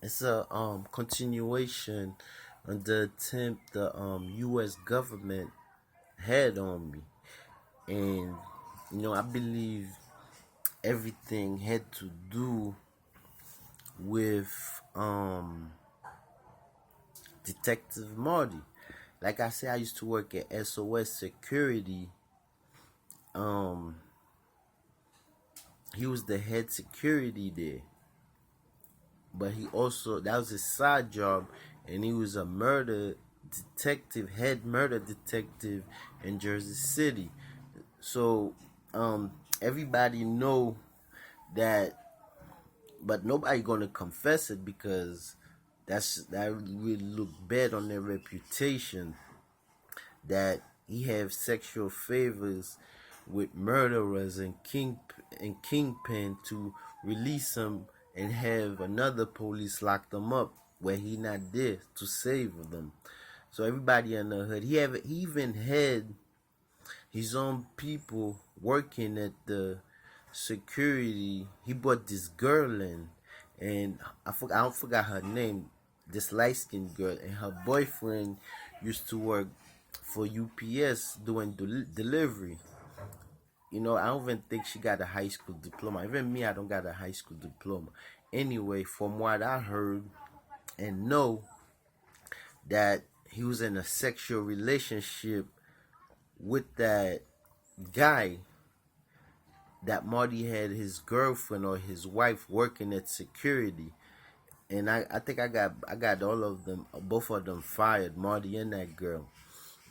It's a continuation on the attempt the U.S. government had on me, and I believe everything had to do with Detective Marty. Like I said, I used to work at SOS Security. Um, he was the head security there, but he also that was his side job, and he was a head murder detective in Jersey City. So everybody know that, but nobody gonna confess it because that really look bad on their reputation. That he have sexual favors with murderers and kingpin to release him and have another police lock them up where he not there to save them. So everybody in the hood, he even had his own people working at the security. He brought this girl in, and I don't forgot her name. This light skinned girl, and her boyfriend used to work for UPS doing delivery. I don't even think she got a high school diploma. Even me, I don't got a high school diploma. Anyway, from what I heard and know, that he was in a sexual relationship with that guy, that Marty had his girlfriend or his wife working at security. And I think I got all of them, both of them fired, Marty and that girl,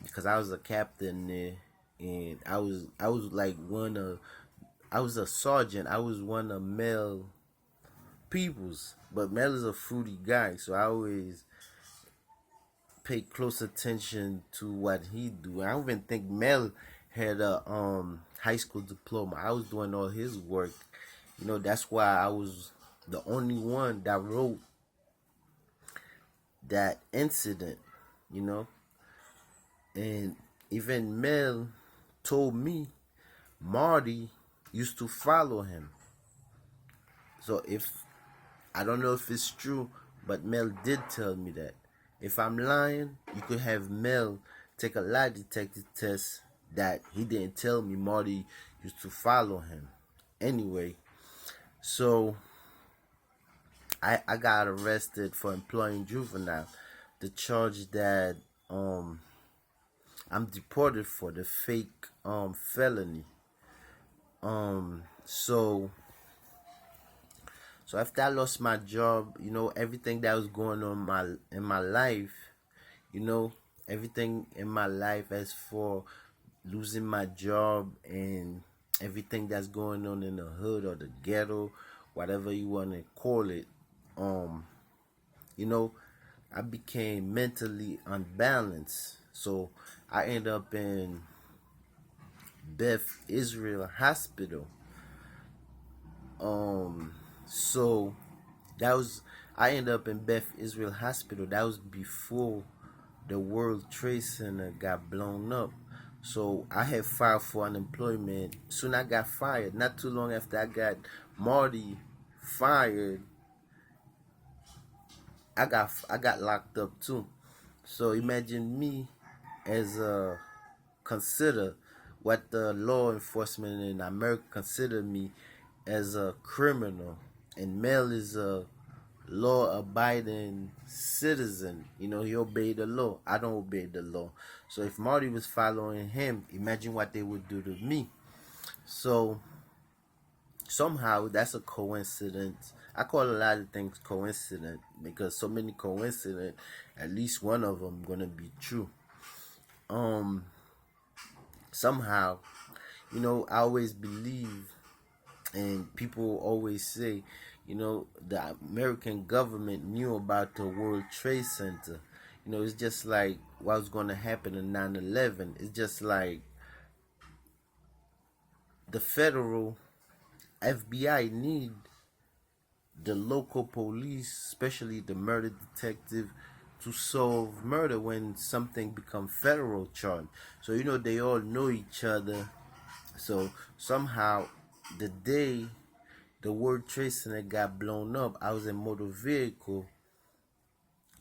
because I was a captain there, and I was like I was a sergeant. I was one of Mel people's, but Mel is a fruity guy, so I always pay close attention to what he do. I don't even think Mel had a high school diploma. I was doing all his work. That's why I was the only one that wrote that incident. You know, and even Mel told me Marty used to follow him. So if I don't know if it's true, but Mel did tell me that. If I'm lying, you could have Mel take a lie detector test that he didn't tell me Marty used to follow him. Anyway, so I got arrested for employing juvenile. The charge that I'm deported for, the fake felony. So after I lost my job, everything that was going on in my life, you know, everything in my life as for losing my job and everything that's going on in the hood or the ghetto, whatever you want to call it, um, you know, I became mentally unbalanced. So I ended up in Beth Israel Hospital. So that was I ended up in Beth Israel Hospital. That was before the World Trade Center got blown up. So I had filed for unemployment. Soon I got fired. Not too long after I got Marty fired, I got locked up too. So imagine me as a consider what the law enforcement in America consider me as a criminal, and Mel is a law-abiding citizen. He obeyed the law. I don't obey the law. So if Marty was following him, imagine what they would do to me. So somehow that's a coincidence. I call a lot of things coincident because so many coincident. At least one of them gonna be true. Um, Somehow, I always believe, and people always say, the American government knew about the World Trade Center. It's just like what was going to happen in 9/11. It's just like the federal FBI need the local police, especially the murder detective, to solve murder when something become federal charge. So they all know each other. So somehow the day the World Trade Center got blown up, I was in motor vehicle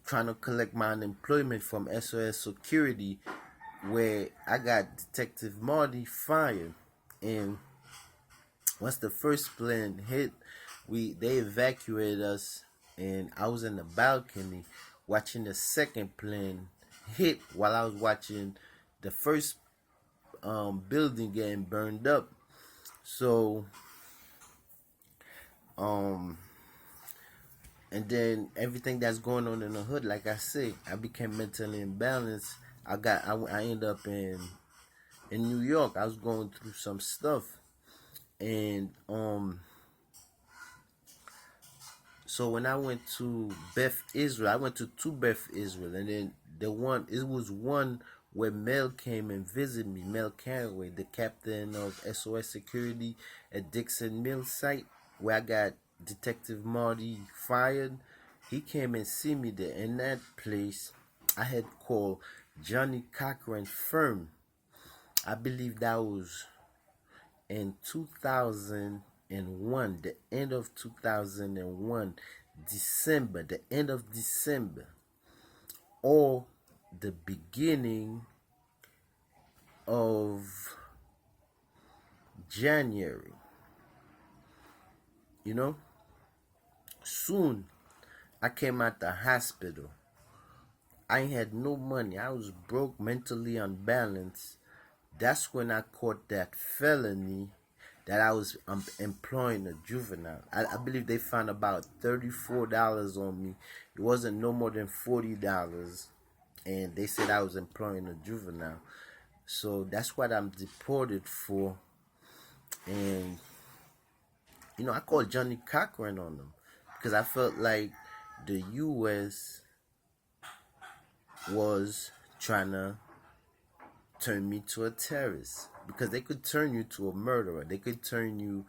trying to collect my unemployment from SOS Security, where I got Detective Marty fired. And once the first plane hit, they evacuated us, and I was in the balcony watching the second plane hit while I was watching the first building getting burned up. So and then everything that's going on in the hood, like I say, I became mentally imbalanced. I ended up in New York. I was going through some stuff, and so when I went to Beth Israel, I went to two Beth Israel, and then it was one where Mel came and visited me, Mel Caraway, the captain of SOS Security at Dixon Mill site, where I got Detective Marty fired. He came and see me there. In that place, I had called Johnny Cochran firm. I believe that was in 2001, the end of 2001, December, the end of December, or the beginning of January. You know, soon I came out the hospital. I had no money. I was broke, mentally unbalanced. That's when I caught that felony that I was employing a juvenile. I believe they found about $34 on me. It wasn't no more than $40. And they said I was employing a juvenile. So that's what I'm deported for. And, I called Johnny Cochran on them because I felt like the U.S. was trying to turn me to a terrorist, because they could turn you to a murderer. They could turn you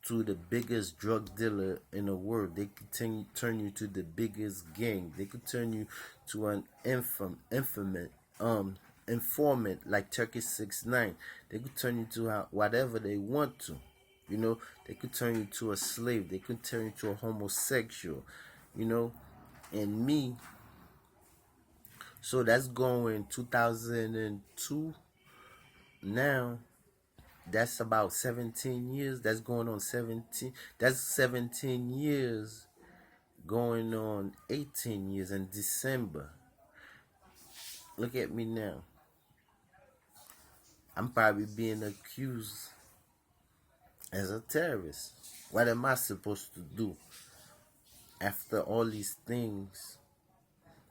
to the biggest drug dealer in the world. They could turn you to the biggest gang. They could turn you to an informant like Turkish 6ix9ine. They could turn you to whatever they want to. They could turn you to a slave. They could turn you to a homosexual. And me. So that's going 2002. Now, that's about 17 years. That's going on 17. That's 17 years going on 18 years in December. Look at me now. I'm probably being accused as a terrorist. What am I supposed to do? After all these things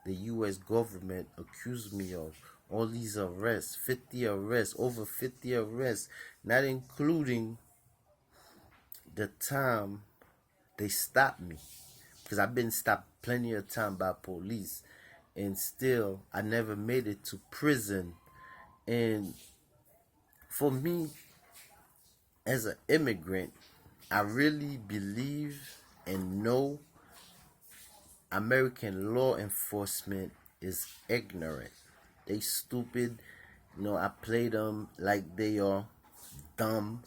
the U.S. government accused me of, all these arrests, 50 arrests, over 50 arrests, not including the time they stopped me, because I've been stopped plenty of time by police, and still I never made it to prison. And for me, as an immigrant, I really believe and know American law enforcement is ignorant. They stupid. I play them like they are dumb,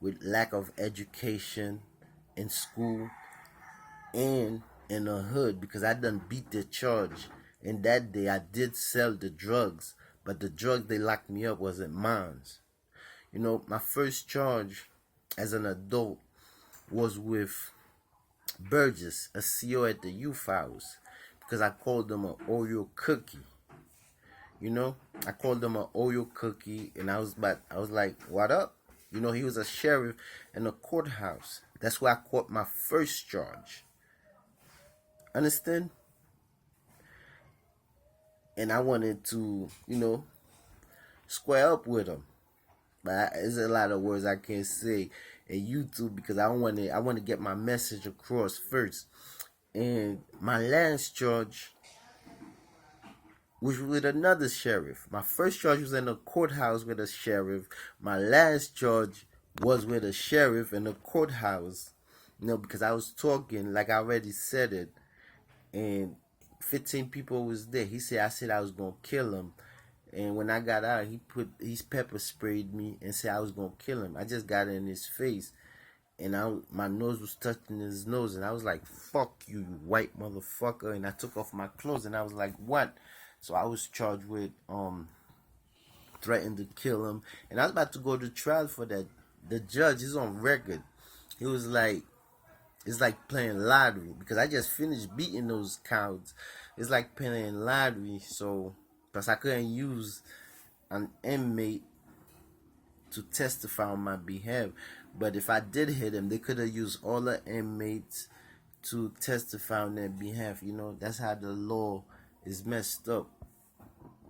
with lack of education in school and in the hood, because I done beat the charge. And that day I did sell the drugs, but the drugs they locked me up wasn't mine. My first charge as an adult was with Burgess, a CO at the youth house, because I called them an Oreo cookie. I called him an Oreo cookie, and I was like, what up? He was a sheriff in a courthouse. That's where I caught my first charge. Understand? And I wanted to, square up with him. But there's a lot of words I can't say in YouTube, because I want to get my message across first. And my last charge was with another sheriff. My first charge was in a courthouse with a sheriff. My last charge was with a sheriff in a courthouse. Because I was talking, like I already said it, and 15 people was there. I said I was gonna kill him. And when I got out, he pepper sprayed me and said I was gonna kill him. I just got in his face. and my nose was touching his nose, and I was like, "Fuck you, you white motherfucker!" And I took off my clothes, and I was like, "What?" So I was charged with threatened to kill him, and I was about to go to trial for that. The judge is on record. He was like, "It's like playing lottery," because I just finished beating those cows. It's like playing lottery, so because I couldn't use an inmate to testify on my behalf. But if I did hit him, they could have used all the inmates to testify on their behalf. You know, that's how the law is messed up.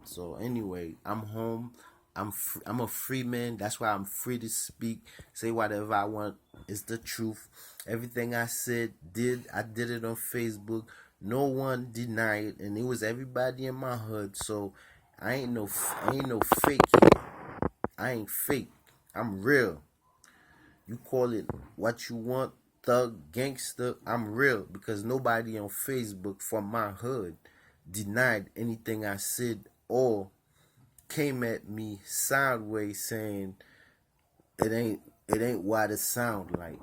So anyway, I'm home. I'm a free man. That's why I'm free to speak, say whatever I want. It's the truth. Everything I said, I did it on Facebook. No one denied it, and it was everybody in my hood. So I ain't no fake here. I ain't fake. I'm real. You call it what you want, thug, gangster. I'm real because nobody on Facebook from my hood denied anything I said or came at me sideways saying it ain't what it sound like.